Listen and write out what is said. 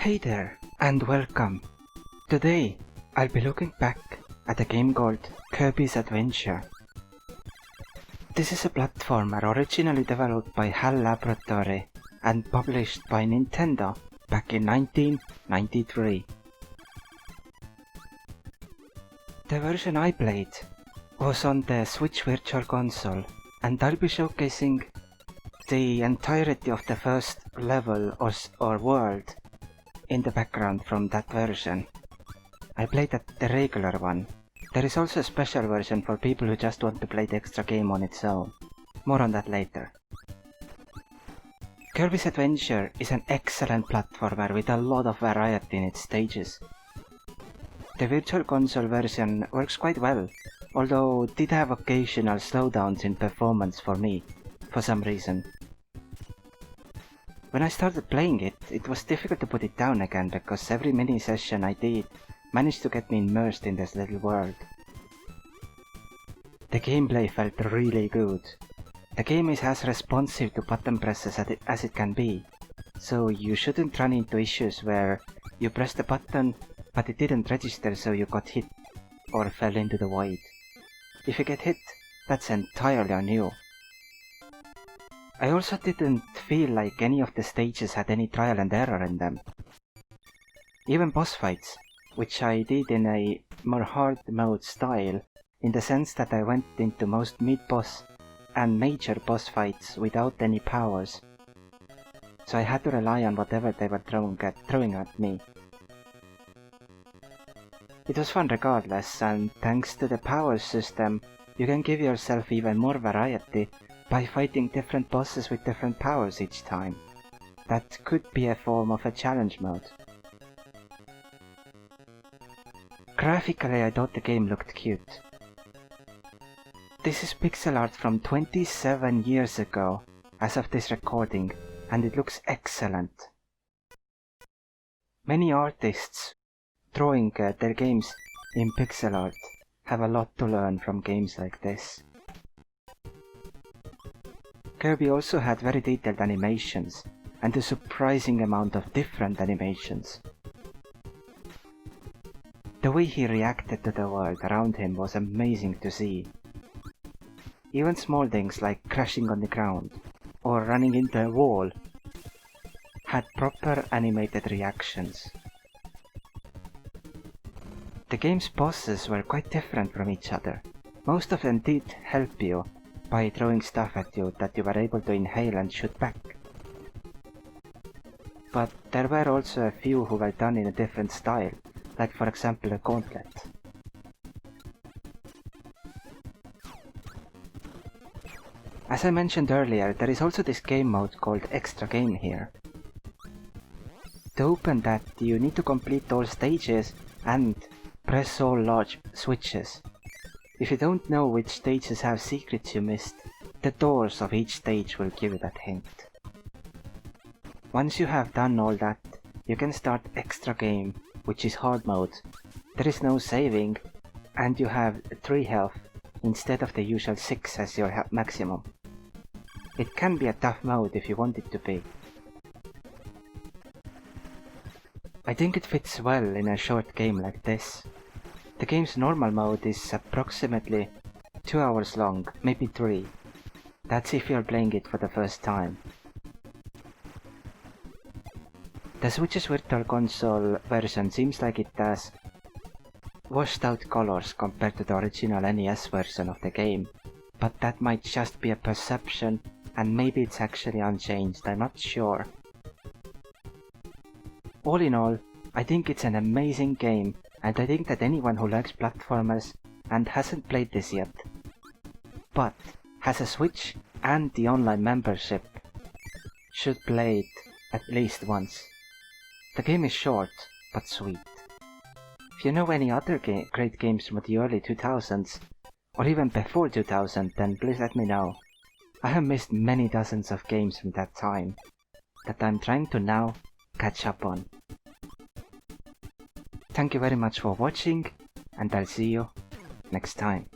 Hey there, and welcome. Today, I'll be looking back at a game called Kirby's Adventure. This is a platformer originally developed by HAL Laboratory and published by Nintendo back in 1993. The version I played was on the Switch Virtual Console, and I'll be showcasing the entirety of the first level or world in the background from that version. I played the regular one. There is also a special version for people who just want to play the extra game on its own. More on that later. Kirby's Adventure is an excellent platformer with a lot of variety in its stages. The Virtual Console version works quite well, although it did have occasional slowdowns in performance for me, for some reason. When I started playing it, it was difficult to put it down again because every mini session I did managed to get me immersed in this little world. The gameplay felt really good. The game is as responsive to button presses as it can be, so you shouldn't run into issues where you press the button but it didn't register, so you got hit or fell into the void. If you get hit, that's entirely on you. I also didn't feel like any of the stages had any trial and error in them. Even boss fights, which I did in a more hard mode style, in the sense that I went into most mid-boss and major boss fights without any powers, so I had to rely on whatever they were throwing at me. It was fun regardless, and thanks to the power system, you can give yourself even more variety by fighting different bosses with different powers each time. That could be a form of a challenge mode. Graphically, I thought the game looked cute. This is pixel art from 27 years ago, as of this recording, and it looks excellent. Many artists drawing their games in pixel art have a lot to learn from games like this. Kirby also had very detailed animations, and a surprising amount of different animations. The way he reacted to the world around him was amazing to see. Even small things like crashing on the ground or running into a wall had proper animated reactions. The game's bosses were quite different from each other. Most of them did help you by throwing stuff at you that you were able to inhale and shoot back. But there were also a few who were done in a different style, like for example a gauntlet. As I mentioned earlier, there is also this game mode called Extra Game here. To open that, you need to complete all stages and press all large switches. If you don't know which stages have secrets you missed, the doors of each stage will give you that hint. Once you have done all that, you can start Extra Game, which is hard mode. There is no saving, and you have 3 health instead of the usual 6 as your maximum. It can be a tough mode if you want it to be. I think it fits well in a short game like this. The game's normal mode is approximately 2 hours long, maybe 3. That's if you're playing it for the first time. The Switch's Virtual Console version seems like it has washed out colors compared to the original NES version of the game, but that might just be a perception, and maybe it's actually unchanged, I'm not sure. All in all, I think it's an amazing game, and I think that anyone who likes platformers and hasn't played this yet, but has a Switch and the online membership, should play it at least once. The game is short, but sweet. If you know any other great games from the early 2000s, or even before 2000, then please let me know. I have missed many dozens of games from that time, that I'm trying to now catch up on. Thank you very much for watching, and I'll see you next time.